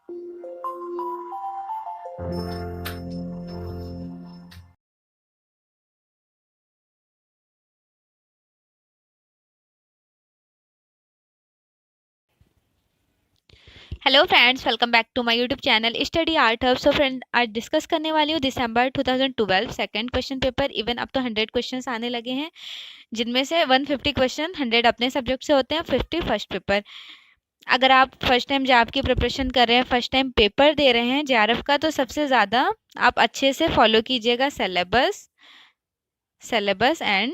Hello friends, welcome back to my YouTube channel study art hub. So friend, आज discuss करने वाली हूँ दिसंबर 2012 सेकंड क्वेश्चन पेपर। इवन अब तो 100 क्वेश्चंस आने लगे हैं, जिनमें से 150 क्वेश्चन 100 अपने सब्जेक्ट से होते हैं, 50 फर्स्ट पेपर। अगर आप फर्स्ट टाइम जैब की प्रिपरेशन कर रहे हैं, फर्स्ट टाइम पेपर दे रहे हैं जेआरएफ का, तो सबसे ज़्यादा आप अच्छे से फॉलो कीजिएगा syllabus and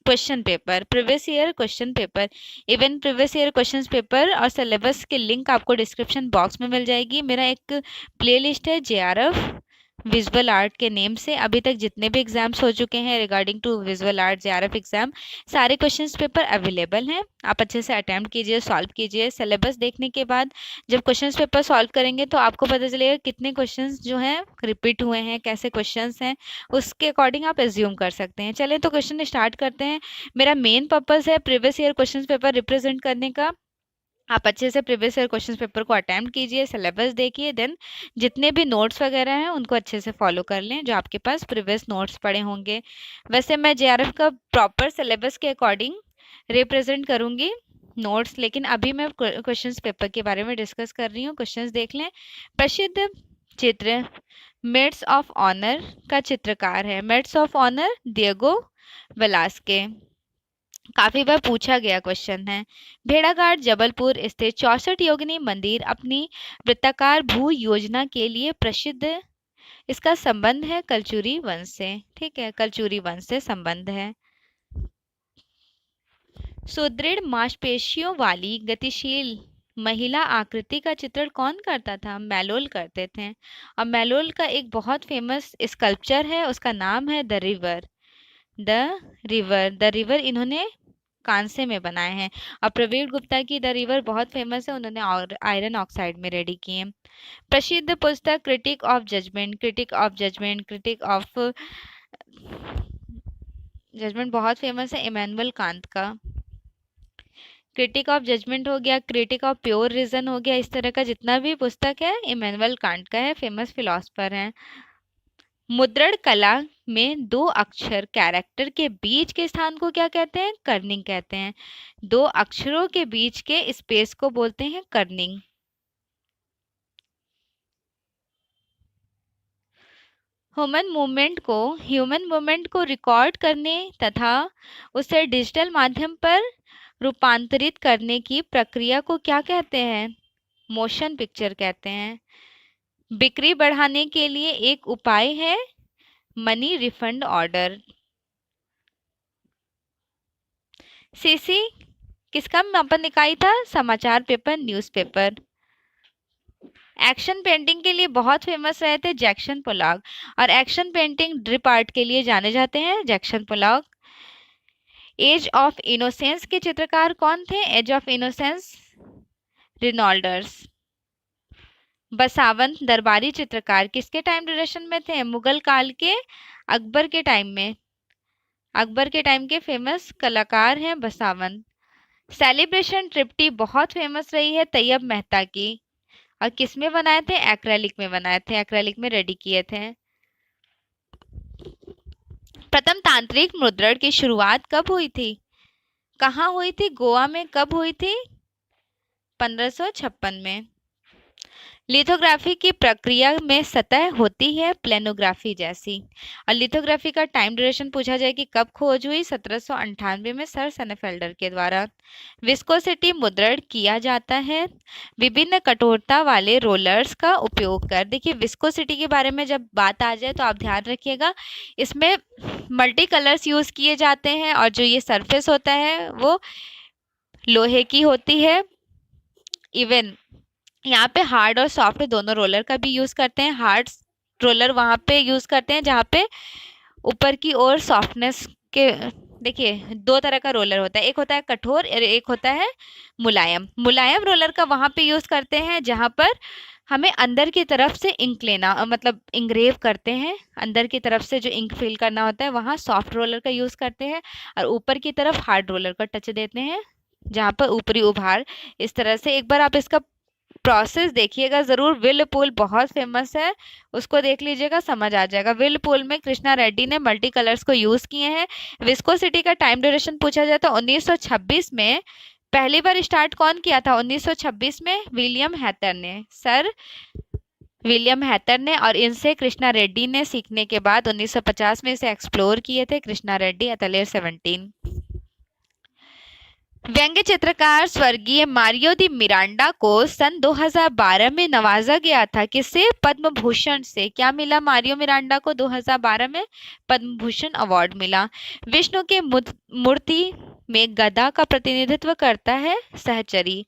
question paper, previous year question paper. Even previous year question paper और सिलेबस की लिंक आपको डिस्क्रिप्शन बॉक्स में मिल जाएगी। मेरा एक प्लेलिस्ट है जेआरएफ विजुअल आर्ट के नेम से। अभी तक जितने भी एग्जाम्स हो चुके हैं regarding to visual art JRF exam, सारे क्वेश्चंस पेपर अवेलेबल हैं। आप अच्छे से अटेम्प्ट कीजिए, सॉल्व कीजिए। सिलेबस देखने के बाद जब क्वेश्चंस पेपर सॉल्व करेंगे तो आपको पता चलेगा कितने क्वेश्चंस जो हैं रिपीट हुए हैं, कैसे क्वेश्चंस हैं, उसके अकॉर्डिंग आप एज्यूम कर सकते हैं। चलिए तो क्वेश्चन स्टार्ट करते हैं। मेरा मेन पर्पस है previous year question paper represent करने का। आप अच्छे से प्रीवियस ईयर क्वेश्चन पेपर को अटेम्प्ट कीजिए, सिलेबस देखिए, देन जितने भी नोट्स वगैरह हैं उनको अच्छे से फॉलो कर लें जो आपके पास प्रीवियस नोट्स पड़े होंगे। वैसे मैं जेआरएफ का प्रॉपर सिलेबस के अकॉर्डिंग रिप्रेजेंट करूंगी नोट्स, लेकिन अभी मैं क्वेश्चंस पेपर के बारे में डिस्कस कर रही हूँ। क्वेश्चंस देख लें। प्रसिद्ध चित्र मेड्स ऑफ ऑनर का चित्रकार है। मेड्स ऑफ ऑनर दिएगो वेलास्के, काफी बार पूछा गया क्वेश्चन है। भेड़ाघाट जबलपुर स्थित 64 योगिनी मंदिर अपनी वृत्ताकार भू योजना के लिए प्रसिद्ध है। इसका संबंध है कलचुरी वंश से। ठीक है, कलचुरी वंश से संबंध है। सुदृढ़ मांसपेशियों वाली गतिशील महिला आकृति का चित्रण कौन करता था? मैलोल करते थे। और मैलोल का एक बहुत फेमस स्कल्पचर है, उसका नाम है द रिवर इन्होंने कांसे में बनाए हैं। और प्रवीण गुप्ता की द रिवर बहुत फेमस है, उन्होंने आयरन ऑक्साइड में रेडी किए हैं। प्रसिद्ध पुस्तक क्रिटिक ऑफ जजमेंट बहुत फेमस है, इमैनुअल कांत का। क्रिटिक ऑफ जजमेंट हो गया, क्रिटिक ऑफ प्योर रीजन हो गया, इस तरह का जितना भी पुस्तक है इमैनुअल कांट का है, फेमस फिलोसफर हैं। मुद्रण कला में दो अक्षर कैरेक्टर के बीच के स्थान को क्या कहते हैं? कर्निंग कहते हैं। दो अक्षरों के बीच के स्पेस को बोलते हैं कर्निंग। ह्यूमन मूवमेंट को रिकॉर्ड करने तथा उसे डिजिटल माध्यम पर रूपांतरित करने की प्रक्रिया को क्या कहते हैं? मोशन पिक्चर कहते हैं। बिक्री बढ़ाने के लिए एक उपाय है मनी रिफंड ऑर्डर। सीसी किसका मापन इकाई था? समाचार पेपर, न्यूज़पेपर। एक्शन पेंटिंग के लिए बहुत फेमस रहे थे जैक्सन पोलॉक, और एक्शन पेंटिंग ड्रिप आर्ट के लिए जाने जाते हैं Jackson Pollock. Age of innocence के चित्रकार कौन थे? Age of innocence Reynolds. Basawan दरबारी चित्रकार किसके टाइम ड्यूरेशन में थे? मुगल काल के, अकबर के टाइम में। अकबर के टाइम के फेमस कलाकार हैं बसावन। सेलिब्रेशन ट्रिप्टी बहुत फेमस रही है तैयब मेहता की, और किस में बनाए थे? एक्रेलिक में बनाए थे, एक्रेलिक में रेडी किए थे। प्रथम तांत्रिक मुद्रण की शुरुआत कब हुई थी? कहाँ हुई थी? गोवा में। कब हुई थी? 1556 में। लिथोग्राफी की प्रक्रिया में सतह होती है प्लेनोग्राफी जैसी। और लिथोग्राफी का टाइम ड्यूरेशन पूछा जाए कि कब खोज हुई? 1798 में सर सेनेफेल्डर के द्वारा। विस्कोसिटी मुद्रण किया जाता है विभिन्न कठोरता वाले रोलर्स का उपयोग कर। देखिए, विस्कोसिटी के बारे में जब बात आ जाए तो आप ध्यान रखिएगा, इसमें मल्टी कलर्स यूज किए जाते हैं, और जो ये सरफेस होता है वो लोहे की होती है। इवन यहाँ पे हार्ड और सॉफ्ट दोनों रोलर का भी यूज करते हैं। हार्ड रोलर वहाँ पे यूज करते हैं जहाँ पे ऊपर की ओर सॉफ्टनेस के, देखिए दो तरह का रोलर होता है, एक होता है कठोर और एक होता है मुलायम। मुलायम रोलर का वहाँ पे यूज करते हैं जहाँ पर हमें अंदर की तरफ से इंक लेना, मतलब इंग्रेव करते हैं, अंदर की तरफ से जो इंक फिल करना होता है वहाँ सॉफ्ट रोलर का यूज करते हैं, और ऊपर की तरफ हार्ड रोलर का टच देते हैं जहाँ पर ऊपरी उभार। इस तरह से एक बार आप इसका प्रोसेस देखिएगा जरूर। व्हिर्लपूल बहुत फेमस है, उसको देख लीजिएगा, समझ आ जाएगा। व्हिर्लपूल में कृष्णा रेड्डी ने मल्टी कलर्स को यूज किए हैं। विस्कोसिटी का टाइम ड्यूरेशन पूछा जाए तो 1926 में पहली बार स्टार्ट कौन किया था? 1926 में विलियम हैटर ने, सर विलियम हैटर ने, और इनसे कृष्णा रेड्डी ने सीखने के बाद 1950 में इसे एक्सप्लोर किए थे कृष्णा रेड्डी एथलेट 17। व्यंग्य चित्रकार स्वर्गीय मारियो दी मिरांडा को सन 2012 में नवाजा गया था, किससे? पद्म भूषण से। क्या मिला मारियो मिरांडा को? 2012 में पद्म भूषण अवार्ड मिला। विष्णु के मूर्ति में गदा का प्रतिनिधित्व करता है सहचरी।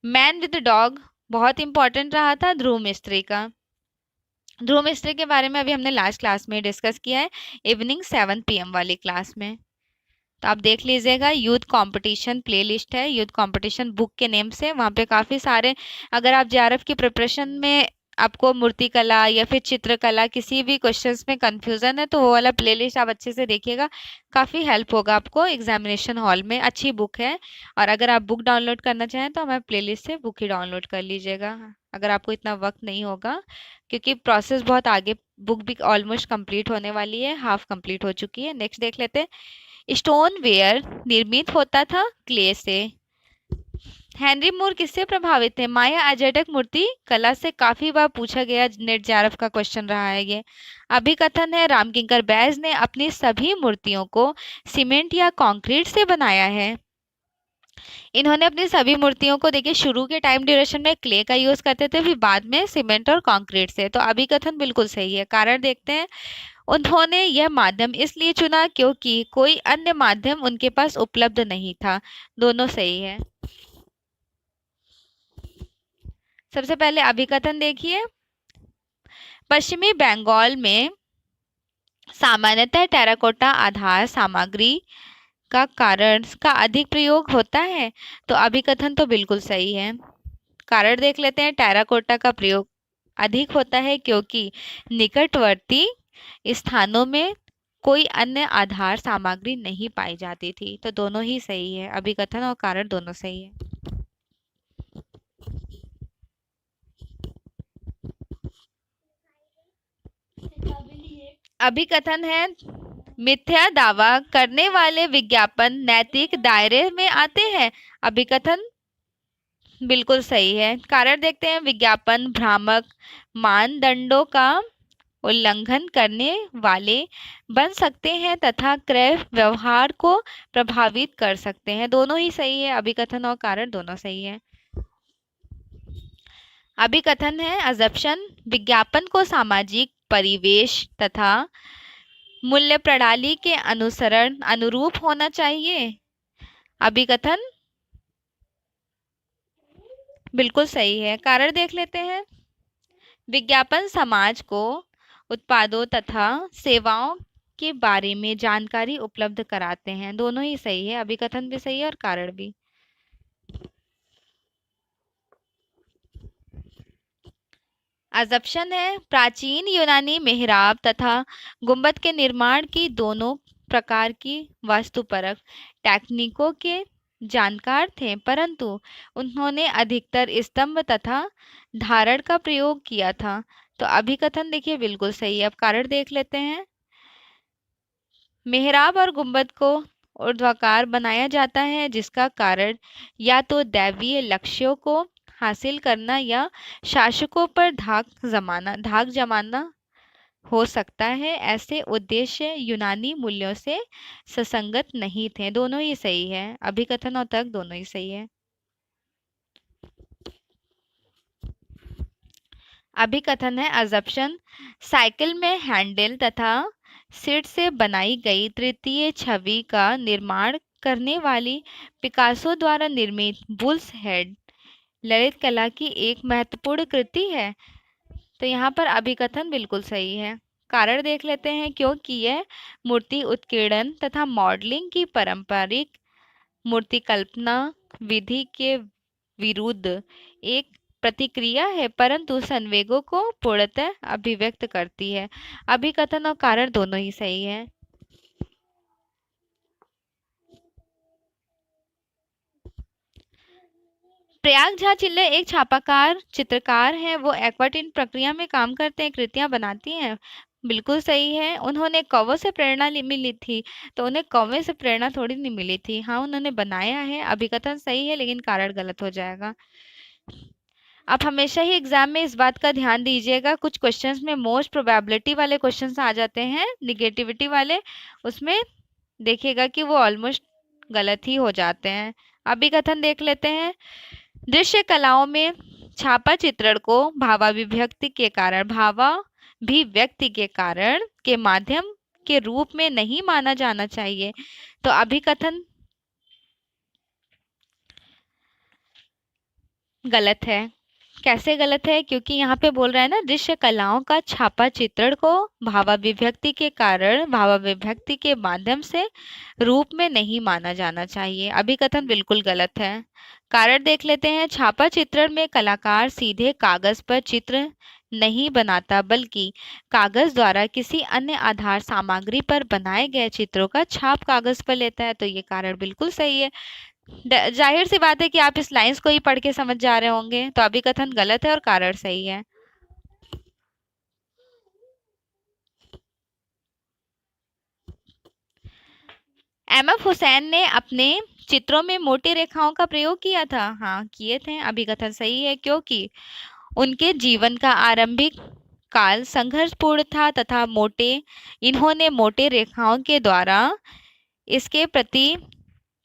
मैन विद डॉग बहुत इंपॉर्टेंट रहा था ध्रुव मिस्त्री का। ध्रुव मिस्त्री के बारे में अभी हमने लास्ट क्लास में डिस्कस किया है, इवनिंग 7 PM वाली क्लास में, तो आप देख लीजिएगा। यूथ कंपटीशन प्लेलिस्ट है, यूथ कंपटीशन बुक के नेम से, वहाँ पे काफ़ी सारे, अगर आप जेआरएफ की प्रिपरेशन में आपको मूर्तिकला या फिर चित्रकला किसी भी क्वेश्चंस में कंफ्यूजन है तो वो वाला प्लेलिस्ट आप अच्छे से देखिएगा, काफ़ी हेल्प होगा आपको एग्जामिनेशन हॉल में। अच्छी बुक है, और अगर आप बुक डाउनलोड करना चाहें तो हमारे प्लेलिस्ट से बुक ही डाउनलोड कर लीजिएगा, अगर आपको इतना वक्त नहीं होगा, क्योंकि प्रोसेस बहुत आगे, बुक भी ऑलमोस्ट कंप्लीट होने वाली है, हाफ कंप्लीट हो चुकी है। नेक्स्ट देख लेते हैं। स्टोन वेयर निर्मित होता था क्ले से। हेनरी मूर किससे प्रभावित थे? माया अजैटक मूर्ति कला से काफी बार पूछा गया नेट जेआरएफ का क्वेश्चन रहा है ये। अभिकथन है रामकिंकर बैज ने अपनी सभी मूर्तियों को सीमेंट या कंक्रीट से बनाया है। इन्होंने अपनी सभी मूर्तियों को, देखिए, शुरू के टाइम ड्यूरेशन में क्ले का यूज करते थे, फिर बाद में सीमेंट और कंक्रीट से। तो अभिकथन बिल्कुल सही है। कारण देखते हैं। उन्होंने यह माध्यम इसलिए चुना क्योंकि कोई अन्य माध्यम उनके पास उपलब्ध नहीं था। दोनों सही है। सबसे पहले अभिकथन देखिए। पश्चिमी बंगाल में सामान्यतः टेराकोटा आधार सामग्री का कारण का अधिक प्रयोग होता है, तो अभिकथन तो बिल्कुल सही है। कारण देख लेते हैं। टेराकोटा का प्रयोग अधिक होता है क्योंकि निकटवर्ती स्थानों में कोई अन्य आधार सामग्री नहीं पाई जाती थी। तो दोनों ही सही है, अभिकथन और कारण दोनों सही है। अभिकथन है मिथ्या दावा करने वाले विज्ञापन नैतिक दायरे में आते हैं। अभिकथन बिल्कुल सही है। कारण देखते हैं। विज्ञापन भ्रामक मानदंडों का उल्लंघन करने वाले बन सकते हैं तथा क्रय व्यवहार को प्रभावित कर सकते हैं। दोनों ही सही है, अभिकथन और कारण दोनों सही है। अभिकथन है अजम्पशन विज्ञापन को सामाजिक परिवेश तथा मूल्य प्रणाली के अनुसरण अनुरूप होना चाहिए। अभिकथन बिल्कुल सही है। कारण देख लेते हैं। विज्ञापन समाज को उत्पादों तथा सेवाओं के बारे में जानकारी उपलब्ध कराते हैं। दोनों ही सही है, अभिकथन भी सही है और कारण भी। अजम्पशन है प्राचीन यूनानी मेहराब तथा गुंबद के निर्माण की दोनों प्रकार की वास्तुपरक टेक्निकों के जानकार थे, परंतु उन्होंने अधिकतर स्तंभ तथा धारण का प्रयोग किया था। तो अभिकथन देखिए बिल्कुल सही है। अब कारण देख लेते हैं। मेहराब और गुंबद को ऊर्ध्वाकार बनाया जाता है, जिसका कारण या तो दैवीय लक्ष्यों को हासिल करना या शासकों पर धाक जमाना हो सकता है। ऐसे उद्देश्य यूनानी मूल्यों से सुसंगत नहीं थे। दोनों ही सही है, अभिकथन और तर्क दोनों ही सही है। अभिकथन है अजम्पशन साइकिल में हैंडल तथा सीट से बनाई गई तृतीय छवि का निर्माण करने वाली पिकासो द्वारा निर्मित बुल्स हेड ललित कला की एक महत्वपूर्ण कृति है। तो यहाँ पर अभिकथन बिल्कुल सही है। कारण देख लेते हैं। क्योंकि यह मूर्ति उत्कीर्णन तथा मॉडलिंग की पारंपरिक मूर्ति कल्पना विधि के विरुद्ध एक प्रतिक्रिया है, परंतु संवेगों को पूर्णतः अभिव्यक्त करती है। अभिकथन और कारण दोनों ही सही है। प्रयाग झा चिल्लर एक छापाकार चित्रकार हैं। वो एक्वाटिन प्रक्रिया में काम करते हैं, कृतियां बनाती हैं। बिल्कुल सही है। उन्होंने कौवों से प्रेरणा मिली थी, तो उन्हें कौवे से प्रेरणा थोड़ी नहीं मिली थी। हाँ, उन्होंने बनाया है। अभिकथन सही है, लेकिन कारण गलत हो जाएगा। आप हमेशा ही एग्जाम में इस बात का ध्यान दीजिएगा, कुछ क्वेश्चंस में मोस्ट प्रोबेबिलिटी वाले क्वेश्चंस आ जाते हैं, निगेटिविटी वाले, उसमें देखिएगा कि वो ऑलमोस्ट गलत ही हो जाते हैं। अभी कथन देख लेते हैं। दृश्य कलाओं में छापा चित्रण को भावाभिव्यक्ति के कारण के माध्यम के रूप में नहीं माना जाना चाहिए। तो अभिकथन गलत है। कैसे गलत है? क्योंकि यहाँ पे बोल रहा है ना, दृश्य कलाओं का छापा चित्रण को भावाभिव्यक्ति के माध्यम से रूप में नहीं माना जाना चाहिए। अभिकथन बिल्कुल गलत है। कारण देख लेते हैं। छापा चित्रण में कलाकार सीधे कागज पर चित्र नहीं बनाता, बल्कि कागज द्वारा किसी अन्य आधार सामग्री पर बनाए गए चित्रों का छाप कागज पर लेता है। तो ये कारण बिल्कुल सही है। जाहिर सी बात है कि आप इस लाइंस को ही पढ़ के समझ जा रहे होंगे। तो अभिकथन गलत है और कारण सही है। एम.एफ. हुसैन ने अपने चित्रों में मोटी रेखाओं का प्रयोग किया था। हाँ, किए थे। अभिकथन सही है, क्योंकि उनके जीवन का आरंभिक काल संघर्षपूर्ण था तथा इन्होंने मोटे रेखाओं के द्वारा इसके प्रति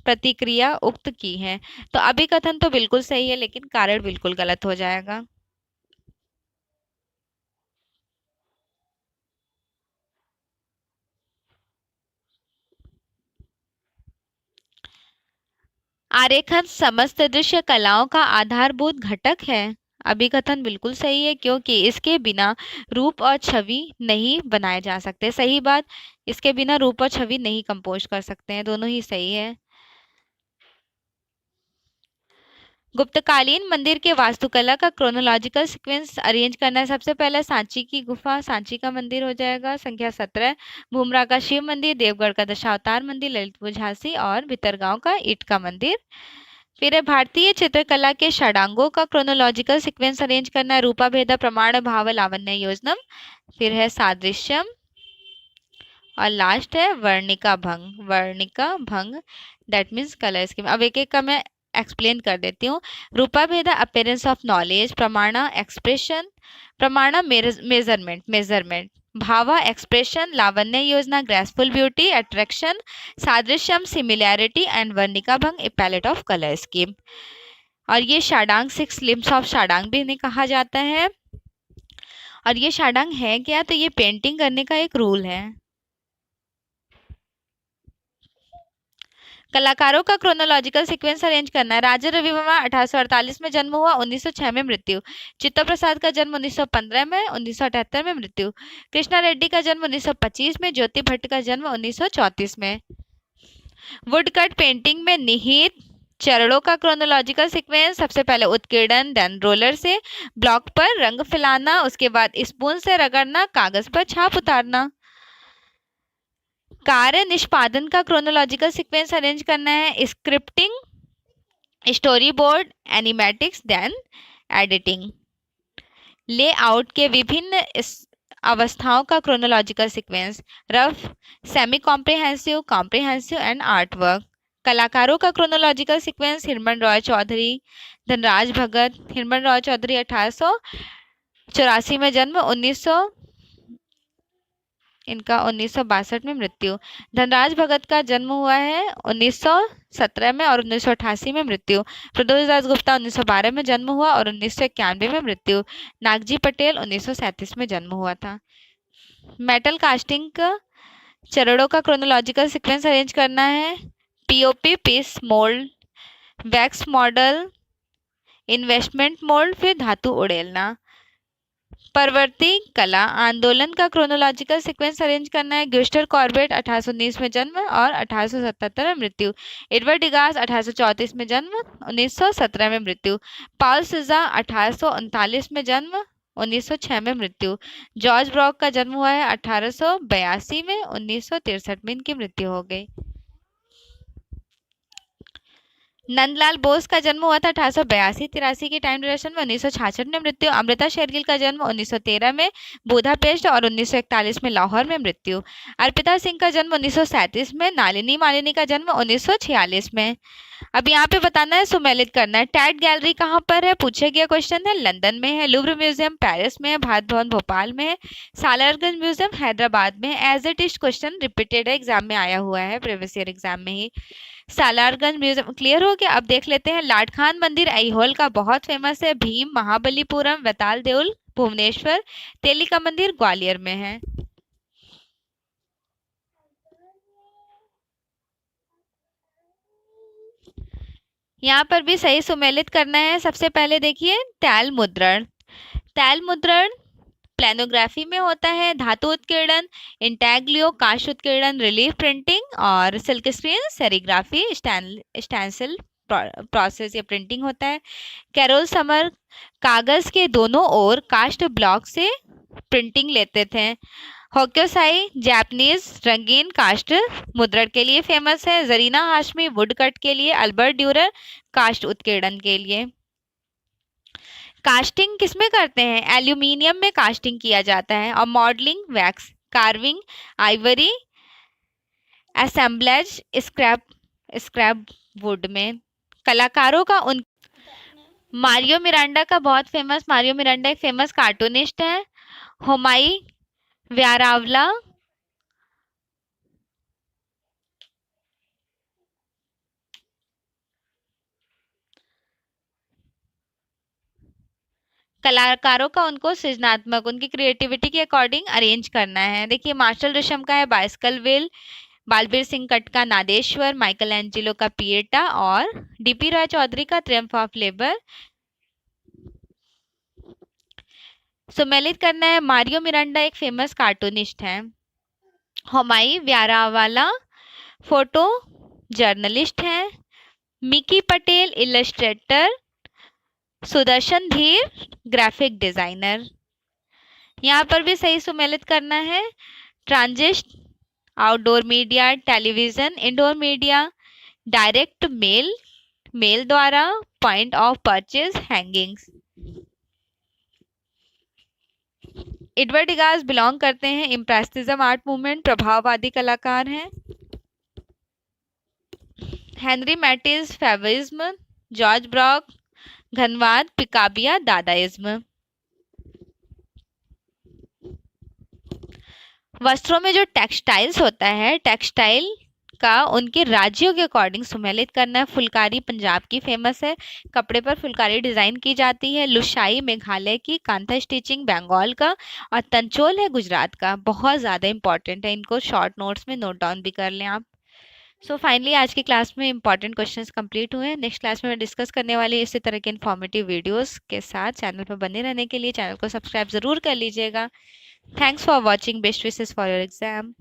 प्रतिक्रिया उक्त की है। तो अभिकथन तो बिल्कुल सही है, लेकिन कारण बिल्कुल गलत हो जाएगा। आरेखन समस्त दृश्य कलाओं का आधारभूत घटक है। अभिकथन बिल्कुल सही है, क्योंकि इसके बिना रूप और छवि नहीं बनाए जा सकते। सही बात, इसके बिना रूप और छवि नहीं कंपोज कर सकते हैं। दोनों ही सही है। गुप्तकालीन मंदिर के वास्तुकला का क्रोनोलॉजिकल सीक्वेंस अरेंज करना है। सबसे पहले सांची की गुफा, सांची का मंदिर हो जाएगा, संख्या 17। भूमरा का शिव मंदिर, देवगढ़ का दशावतार मंदिर, ललितपुर झांसी और भितरगांव का ईंट का मंदिर। फिर है भारतीय चित्रकला के षडांगों का क्रोनोलॉजिकल सीक्वेंस अरेंज करना है। रूपा भेदा, प्रमाण, भाव, लावण्य, योजनम। फिर है सादृश्यम और लास्ट है वर्णिका भंग। वर्णिका भंग दैट मीन्स कलर स्कीम। अब एक एक का मैं एक्सप्लेन कर देती हूँ। रूपा भेदा अपीयरेंस ऑफ नॉलेज, प्रमाणा एक्सप्रेशन, प्रमाणा मेजरमेंट, भावा एक्सप्रेशन, लावण्य योजना ग्रेसफुल ब्यूटी अट्रैक्शन, सादृश्यम सिमिलैरिटी एंड वर्णिका भंग a palette of colour scheme. और ये षडांग 6 लिम्स ऑफ षडांग भी इन्हें कहा जाता है। और ये षडांग है क्या? तो ये पेंटिंग करने का एक रूल है। कलाकारों का क्रोनोलॉजिकल सीक्वेंस अरेंज करना है। राजा रवि वर्मा 1848 में जन्म हुआ, 1906 में मृत्यु। चित्ता प्रसाद का जन्म 1915 में, 1978 में मृत्यु। कृष्णा रेड्डी का जन्म 1925 में, ज्योति भट्ट का जन्म 1934 में। वुडकट पेंटिंग में निहित चरणों का क्रोनोलॉजिकल सीक्वेंस। सबसे पहले उत्कीर्णन, देन रोलर से ब्लॉक पर रंग फैलाना, उसके बाद स्पून से रगड़ना, कागज पर छाप उतारना। कार्य निष्पादन का क्रोनोलॉजिकल सीक्वेंस अरेंज करना है। Scripting, story board, animatics, then editing. Layout के विभिन्न अवस्थाओं का chronological sequence. Rough, semi comprehensive, comprehensive and art work. कलाकारों का क्रोनोलॉजिकल सीक्वेंस। हिरमन रॉय चौधरी, धनराज भगत। हिरमन रॉय चौधरी 1884 में जन्म, इनका 1962 में मृत्यु। धनराज भगत का जन्म हुआ है 1917 में और 1988 में मृत्यु। प्रदोष दास गुप्ता 1912 में जन्म हुआ और 1991 में मृत्यु। नागजी पटेल 1937 में जन्म हुआ था। मेटल कास्टिंग का चरणों का क्रोनोलॉजिकल सीक्वेंस अरेंज करना है। POP piece mould, wax model, investment mould, फिर धातु उड़ेलना। परवर्ती कला आंदोलन का क्रोनोलॉजिकल सीक्वेंस अरेंज करना है। ग्यूस्टर कॉर्बेट 1819 में जन्म और 1877 में मृत्यु। एडवर्ड डिगास 1834 में जन्म, 1917 में मृत्यु। पॉल सिजा 1839 में जन्म, 1906 में मृत्यु। जॉर्ज ब्रॉक का जन्म हुआ है 1882 में, 1963 में इनकी मृत्यु हो गई। नंदलाल बोस का जन्म हुआ था 1882-83 की टाइम ड्यूरेशन में। 1966 में मृत्यु। अमृता शेरगिल का जन्म 1913 में बुदापेस्ट और 1941 में लाहौर में मृत्यु। अर्पिता सिंह का जन्म 1937 में। नालिनी मालिनी का जन्म 1946 में। अब यहाँ पे बताना है, सुमेलित करना है। टैट गैलरी कहाँ पर है, पूछा गया क्वेश्चन है, लंदन में है। लुव्र म्यूजियम पेरिस में है। भारत भवन भोपाल में है। सालारगंज म्यूजियम हैदराबाद में है। As it is question repeated है, एग्जाम में आया हुआ है, प्रीवियस ईयर एग्जाम में ही। सालारगंज म्यूजियम क्लियर हो गया। अब देख लेते हैं, लाट खान मंदिर ऐहोल का बहुत फेमस है। भीम महाबलीपुरम वेताल देउल भुवनेश्वर। तेली का मंदिर ग्वालियर में है। यहाँ पर भी सही सुमेलित करना है। सबसे पहले देखिए तैल मुद्रण। तैल मुद्रण प्लेनोग्राफी में होता है। धातु उत्कीर्णन इंटैग्लियो कांच उत्कीर्णन रिलीफ प्रिंटिंग और सिल्क स्क्रीन सेरिग्राफी स्टैंसिल प्रोसेस या प्रिंटिंग होता है। कैरोल समर कागज के दोनों ओर कास्ट ब्लॉक से प्रिंटिंग लेते थे। होक्योसाई जापानीज रंगीन कास्ट मुद्रण के लिए फेमस है। जरीना हाशमी वुड कट के लिए। अल्बर्ट ड्यूरर कास्ट उत्कीर्णन के लिए। कास्टिंग किसमें करते हैं, एल्यूमिनियम में कास्टिंग किया जाता है। और modelling wax, carving Ivory, assemblage scrap would में। कलाकारों का उन मारियो मिरांडा का बहुत फेमस, मारियो मिरांडा एक फेमस कार्टूनिस्ट है। होमाई व्यारावला कलाकारों का उनको सृजनात्मक उनकी क्रिएटिविटी के अकॉर्डिंग अरेंज करना है। देखिए मार्शल रिशम का है बाइस्कल व्हील। बालबीर सिंह कट का नादेश्वर। माइकल एंजिलो का पिएटा और डीपी रॉय चौधरी का ट्रियम्फ ऑफ लेबर। सुमेलित करना है, मारियो मिरांडा एक फेमस कार्टूनिस्ट है। होमाई व्यारावाला फोटो जर्नलिस्ट है। Mickey Patel illustrator. Sudarshan Dhir graphic designer. यहाँ पर भी सही सुमेलित करना है। Transit outdoor media, television, indoor media, direct mail, mail द्वारा, point of purchase, hangings. Edward Degas belong करते हैं इम्प्रेशनिज्म आर्ट मूवमेंट, प्रभाववादी कलाकार हैं। Henri Matisse fauvism, George Braque घनवाद, पिकाबिया दादाइज्म। वस्त्रों में जो टेक्सटाइल्स होता है, टेक्सटाइल का उनके राज्यों के अकॉर्डिंग सुमेलित करना है। फुलकारी पंजाब की फेमस है, कपड़े पर फुलकारी डिजाइन की जाती है। लुशाई मेघालय की, कांथा स्टिचिंग बंगाल का और तंचोल है गुजरात का। बहुत ज़्यादा इंपॉर्टेंट है, इनको शॉर्ट नोट्स में नोट डाउन भी कर लें आप। सो फाइनली आज की क्लास में इंपॉर्टेंट क्वेश्चंस कंप्लीट हुए हैं। नेक्स्ट क्लास में मैं डिस्कस करने वाली इसी तरह के इन्फॉर्मेटिव वीडियोस के साथ। चैनल पर बने रहने के लिए चैनल को सब्सक्राइब ज़रूर कर लीजिएगा। Thanks for watching. Best wishes for your exam.